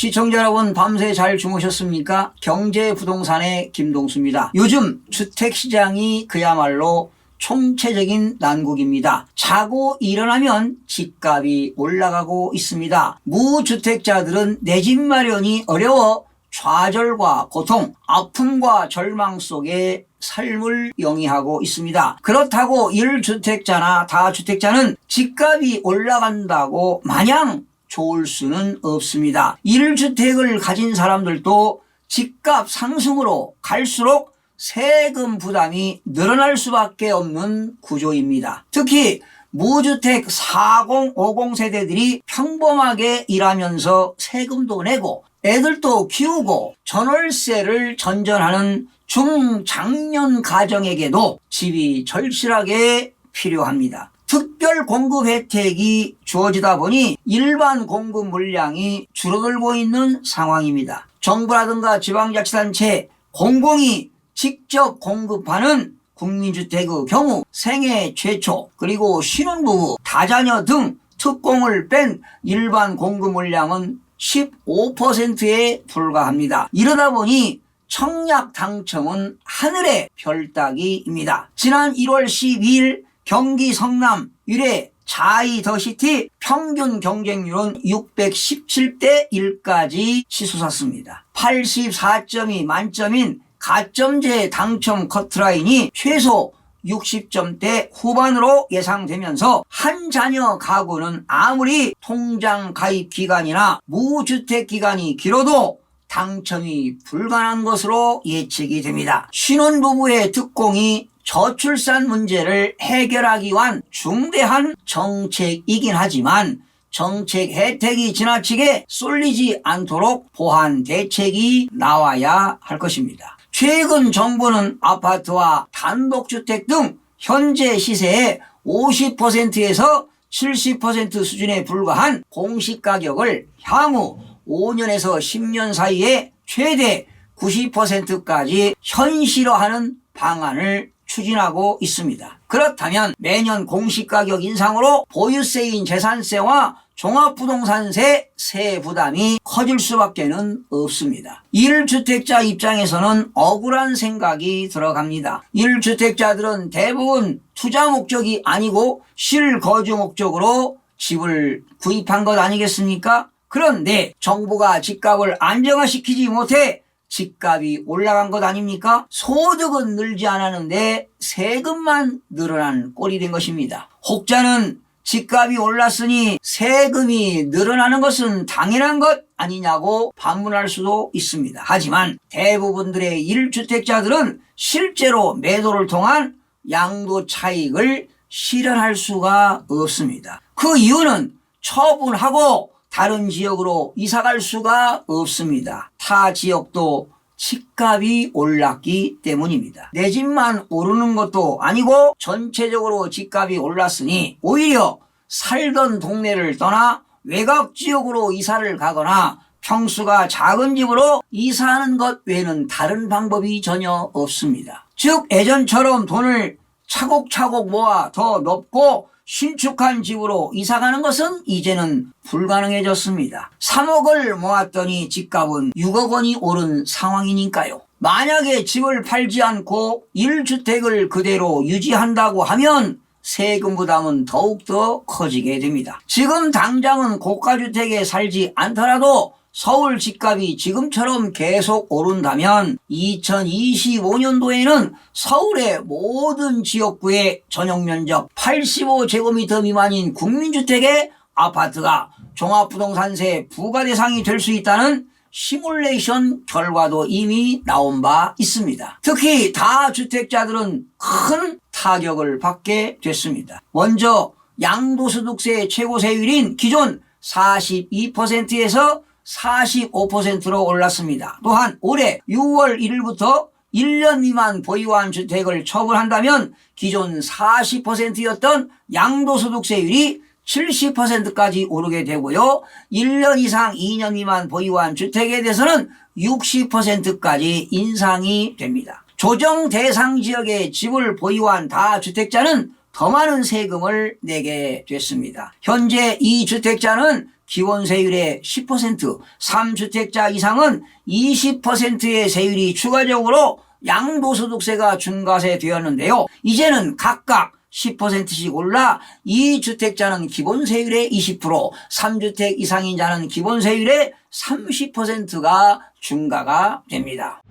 시청자 여러분, 밤새 잘 주무셨습니까? 경제부동산의 김동수입니다. 요즘 주택시장이 그야말로 총체적인 난국입니다. 자고 일어나면 집값이 올라가고 있습니다. 무주택자들은 내 집 마련이 어려워 좌절과 고통, 아픔과 절망 속에 삶을 영위하고 있습니다. 그렇다고 1주택자나 다주택자는 집값이 올라간다고 마냥 좋을 수는 없습니다. 1주택을 가진 사람들도 집값 상승으로 갈수록 세금 부담이 늘어날 수밖에 없는 구조입니다. 특히 무주택 40, 50 세대들이 평범하게 일하면서 세금도 내고 애들도 키우고 전월세를 전전하는 중장년 가정에게도 집이 절실하게 필요합니다. 특별 공급 혜택이 주어지다 보니 일반 공급 물량이 줄어들고 있는 상황입니다. 정부라든가 지방자치단체, 공공이 직접 공급하는 국민주택의 경우 생애 최초, 그리고 신혼부부, 다자녀 등 특공을 뺀 일반 공급 물량은 15%에 불과합니다. 이러다 보니 청약 당첨은 하늘의 별따기입니다. 지난 1월 12일 경기 성남 유래 자이 더시티 평균 경쟁률은 617대 1까지 치솟았습니다. 84점이 만점인 가점제 당첨 커트라인이 최소 60점대 후반으로 예상되면서 한 자녀 가구는 아무리 통장 가입 기간이나 무주택 기간이 길어도 당첨이 불가능한 것으로 예측이 됩니다. 신혼부부의 특공이 저출산 문제를 해결하기 위한 중대한 정책이긴 하지만 정책 혜택이 지나치게 쏠리지 않도록 보완 대책이 나와야 할 것입니다. 최근 정부는 아파트와 단독주택 등 현재 시세의 50%에서 70% 수준에 불과한 공시가격을 향후 5년에서 10년 사이에 최대 90%까지 현실화하는 방안을 추진하고 있습니다. 그렇다면 매년 공시가격 인상으로 보유세인 재산세와 종합부동산세 세 부담이 커질 수밖에 없습니다. 1주택자 입장에서는 억울한 생각이 들어갑니다. 1주택자들은 대부분 투자 목적이 아니고 실거주 목적으로 집을 구입한 것 아니겠습니까? 그런데 정부가 집값을 안정화시키지 못해 집값이 올라간 것 아닙니까? 소득은 늘지 않았는데 세금만 늘어난 꼴이 된 것입니다. 혹자는 집값이 올랐으니 세금이 늘어나는 것은 당연한 것 아니냐고 반문할 수도 있습니다. 하지만 대부분들의 1주택자들은 실제로 매도를 통한 양도 차익을 실현할 수가 없습니다. 그 이유는 처분하고 다른 지역으로 이사갈 수가 없습니다. 타 지역도 집값이 올랐기 때문입니다. 내 집만 오르는 것도 아니고 전체적으로 집값이 올랐으니 오히려 살던 동네를 떠나 외곽 지역으로 이사를 가거나 평수가 작은 집으로 이사하는 것 외에는 다른 방법이 전혀 없습니다. 즉 예전처럼 돈을 차곡차곡 모아 더 넓고 신축한 집으로 이사가는 것은 이제는 불가능해졌습니다. 3억을 모았더니 집값은 6억 원이 오른 상황이니까요. 만약에 집을 팔지 않고 1주택을 그대로 유지한다고 하면 세금 부담은 더욱더 커지게 됩니다. 지금 당장은 고가주택에 살지 않더라도 서울 집값이 지금처럼 계속 오른다면 2025년도에는 서울의 모든 지역구의 전용면적 85제곱미터 미만인 국민주택의 아파트가 종합부동산세 부과 대상이 될 수 있다는 시뮬레이션 결과도 이미 나온 바 있습니다. 특히 다주택자들은 큰 타격을 받게 됐습니다. 먼저 양도소득세 최고세율인 기존 42%에서 45%로 올랐습니다. 또한 올해 6월 1일부터 1년 미만 보유한 주택을 처분한다면 기존 40%였던 양도소득세율이 70%까지 오르게 되고요. 1년 이상 2년 미만 보유한 주택에 대해서는 60%까지 인상이 됩니다. 조정 대상 지역에 집을 보유한 다주택자는 더 많은 세금을 내게 됐습니다. 현재 2주택자는 기본 세율의 10%, 3주택자 이상은 20%의 세율이 추가적으로 양도소득세가 중과세되었는데요. 이제는 각각 10%씩 올라 2주택자는 기본 세율의 20%, 3주택 이상인 자는 기본 세율의 30%가 중과가 됩니다.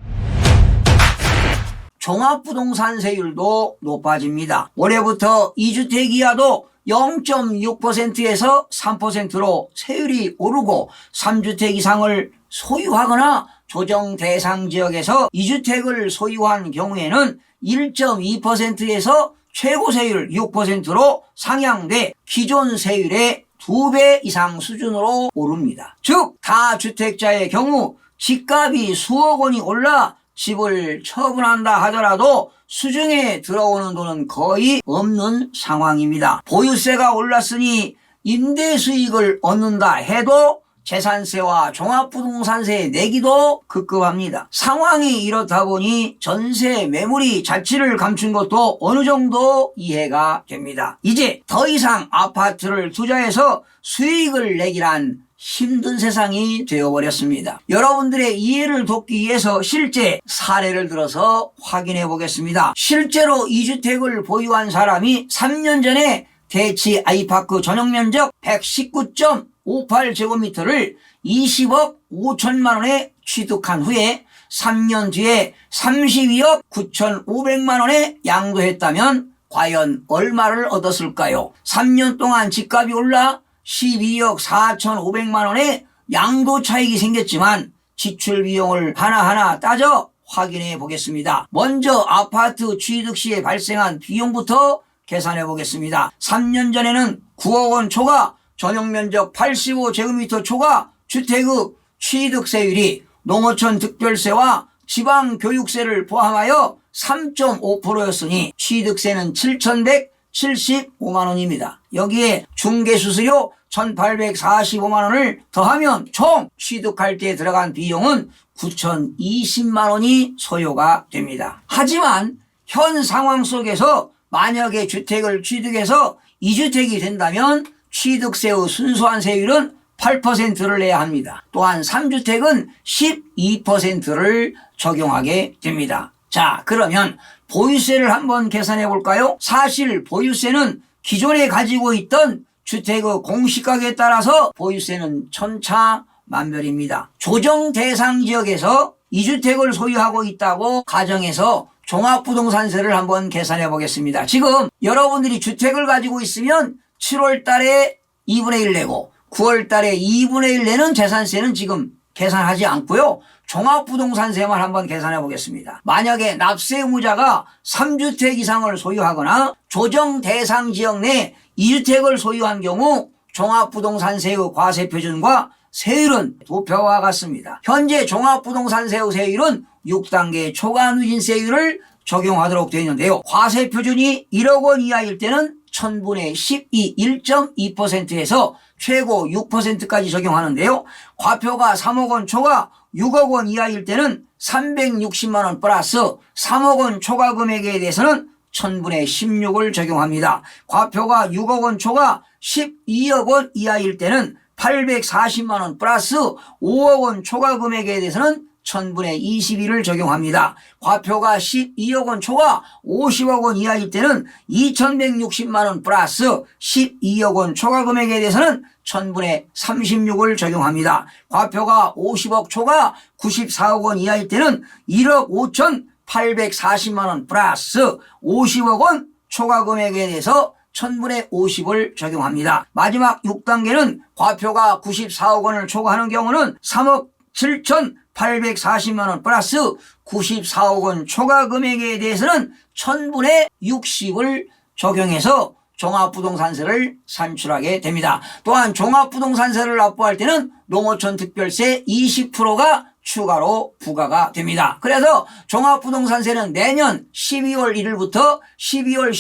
종합부동산세율도 높아집니다. 올해부터 2주택 이하도 0.6%에서 3%로 세율이 오르고 3주택 이상을 소유하거나 조정 대상 지역에서 2주택을 소유한 경우에는 1.2%에서 최고 세율 6%로 상향돼 기존 세율의 2배 이상 수준으로 오릅니다. 즉 다주택자의 경우 집값이 수억 원이 올라 집을 처분한다 하더라도 수중에 들어오는 돈은 거의 없는 상황입니다. 보유세가 올랐으니 임대 수익을 얻는다 해도 재산세와 종합부동산세 내기도 급급합니다. 상황이 이렇다 보니 전세 매물이 자취를 감춘 것도 어느 정도 이해가 됩니다. 이제 더 이상 아파트를 투자해서 수익을 내기란 힘든 세상이 되어버렸습니다. 여러분들의 이해를 돕기 위해서 실제 사례를 들어서 확인해 보겠습니다. 실제로 2주택을 보유한 사람이 3년 전에 대치 아이파크 전용면적 119.58제곱미터를 20억 5천만 원에 취득한 후에 3년 뒤에 32억 9,500만 원에 양도했다면 과연 얼마를 얻었을까요? 3년 동안 집값이 올라 12억 4,500만 원의 양도 차익이 생겼지만 지출 비용을 하나하나 따져 확인해 보겠습니다. 먼저 아파트 취득 시에 발생한 비용부터 계산해 보겠습니다. 3년 전에는 9억 원 초과 전용면적 85제곱미터 초과 주택의 취득세율이 농어촌 특별세와 지방교육세를 포함하여 3.5%였으니 취득세는 7,175만 원입니다. 여기에 중개수수료 1,845만 원을 더하면 총 취득할 때 들어간 비용은 9,020만 원이 소요가 됩니다. 하지만 현 상황 속에서 만약에 주택을 취득해서 2주택이 된다면 취득세의 순수한 세율은 8%를 내야 합니다. 또한 3주택은 12%를 적용하게 됩니다. 자, 그러면 보유세를 한번 계산해 볼까요? 사실 보유세는 기존에 가지고 있던 주택의 공시가격에 따라서 보유세는 천차만별입니다. 조정 대상 지역에서 2주택을 소유하고 있다고 가정해서 종합부동산세를 한번 계산해 보겠습니다. 지금 여러분들이 주택을 가지고 있으면 7월 달에 2분의 1 내고 9월 달에 2분의 1 내는 재산세는 지금 계산하지 않고요. 종합부동산세만 한번 계산해 보겠습니다. 만약에 납세 의무자가 3주택 이상을 소유하거나 조정 대상 지역 내 2주택을 소유한 경우 종합부동산세의 과세표준과 세율은 두 표와 같습니다. 현재 종합부동산세의 세율은 6단계 초과누진세율을 적용하도록 되어 있는데요. 과세표준이 1억 원 이하일 때는 1000분의 12 1.2%에서 최고 6%까지 적용하는데요. 과표가 3억 원 초과 6억 원 이하일 때는 360만 원 플러스 3억 원 초과 금액에 대해서는 1000분의 16을 적용합니다. 과표가 6억 원 초과 12억 원 이하일 때는 840만 원 플러스 5억 원 초과 금액에 대해서는 1000분의 21을 적용합니다. 과표가 12억 원 초과 50억 원 이하일 때는 2160만 원 플러스 12억 원 초과 금액에 대해서는 1000분의 36을 적용합니다. 과표가 50억 초과 94억 원 이하일 때는 1억 5,840만 원 플러스 50억 원 초과 금액에 대해서 1000분의 50을 적용합니다. 마지막 6단계는 과표가 94억 원을 초과하는 경우는 3억 7,840만 원 플러스 94억 원 초과 금액에 대해서는 1000분의 60을 적용해서 종합부동산세를 산출하게 됩니다. 또한 종합부동산세를 납부할 때는 농어촌 특별세 20%가 추가로 부과가 됩니다. 그래서 종합부동산세는 내년 12월 1일부터 12월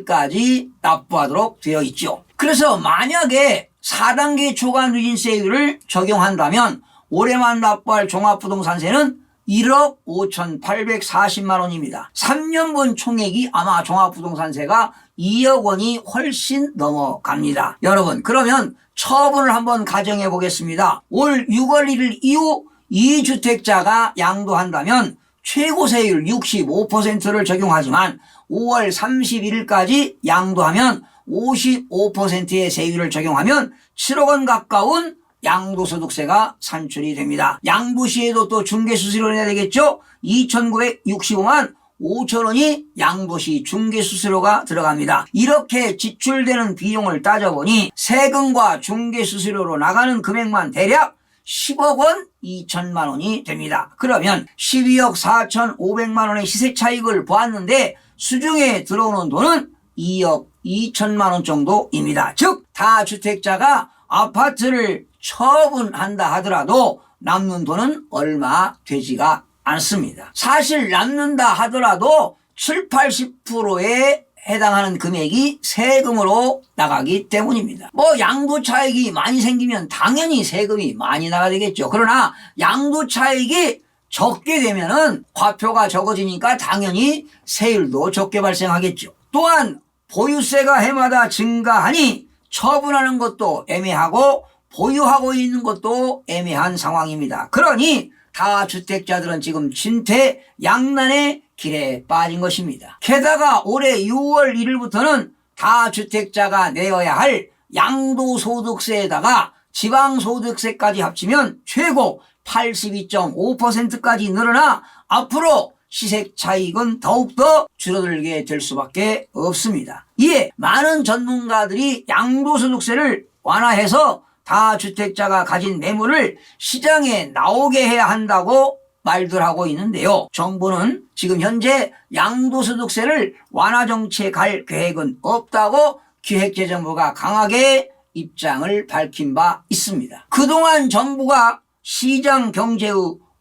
15일까지 납부하도록 되어 있죠. 그래서 만약에 4단계 초과누진세율을 적용한다면 올해만 납부할 종합부동산세는 1억 5,840만 원입니다. 3년분 총액이 아마 종합부동산세가 2억 원이 훨씬 넘어갑니다. 여러분, 그러면 처분을 한번 가정해 보겠습니다. 올 6월 1일 이후 2주택자가 양도한다면 최고세율 65%를 적용하지만 5월 31일까지 양도하면 55%의 세율을 적용하면 7억 원 가까운 양도소득세가 산출이 됩니다. 양도 시에도 또 중개수수료를 내야 되겠죠? 2,965만 5천 원이 양도시 중개수수료가 들어갑니다. 이렇게 지출되는 비용을 따져보니 세금과 중개수수료로 나가는 금액만 대략 10억 원 2천만 원이 됩니다. 그러면 12억 4,500만 원의 시세 차익을 보았는데 수중에 들어오는 돈은 2억 2천만 원 정도입니다. 즉 다주택자가 아파트를 처분한다 하더라도 남는 돈은 얼마 되지가 않습니다. 사실 남는다 하더라도 7, 80%에 해당하는 금액이 세금으로 나가기 때문입니다. 양도 차익이 많이 생기면 당연히 세금이 많이 나가야 되겠죠. 그러나 양도 차익이 적게 되면은 과표가 적어지니까 당연히 세율도 적게 발생하겠죠. 또한 보유세가 해마다 증가하니 처분하는 것도 애매하고 보유하고 있는 것도 애매한 상황입니다. 그러니 다주택자들은 지금 진퇴양난의 길에 빠진 것입니다. 게다가 올해 6월 1일부터는 다주택자가 내어야 할 양도소득세에다가 지방소득세까지 합치면 최고 82.5%까지 늘어나 앞으로 시세 차익은 더욱더 줄어들게 될 수밖에 없습니다. 이에 많은 전문가들이 양도소득세를 완화해서 다주택자가 가진 매물을 시장에 나오게 해야 한다고 말들 하고 있는데요. 정부는 지금 현재 양도소득세를 완화 정책할 계획은 없다고 기획재정부가 강하게 입장을 밝힌 바 있습니다. 그동안 정부가 시장 경제의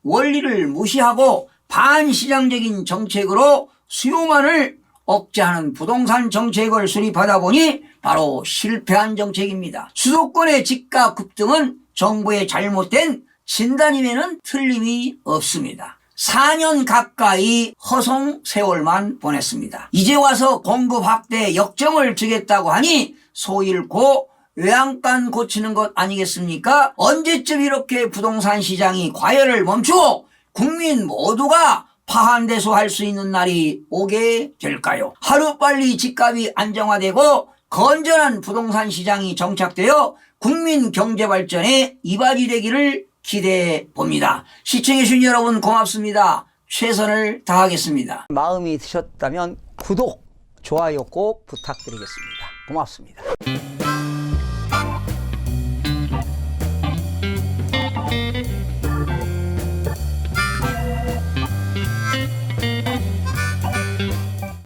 원리를 무시하고 반시장적인 정책으로 수요만을 억제하는 부동산 정책을 수립하다 보니 바로 실패한 정책입니다. 수도권의 집값 급등은 정부의 잘못된 진단임에는 틀림이 없습니다. 4년 가까이 허송 세월만 보냈습니다. 이제 와서 공급 확대 역정을 주겠다고 하니 소 잃고 외양간 고치는 것 아니겠습니까? 언제쯤 이렇게 부동산 시장이 과열을 멈추고 국민 모두가 파한대소할 수 있는 날이 오게 될까요? 하루빨리 집값이 안정화되고 건전한 부동산 시장이 정착되어 국민 경제 발전에 이바지 되기를 기대해 봅니다. 시청해 주신 여러분 고맙습니다. 최선을 다하겠습니다. 마음이 드셨다면 구독, 좋아요 꼭 부탁드리겠습니다. 고맙습니다.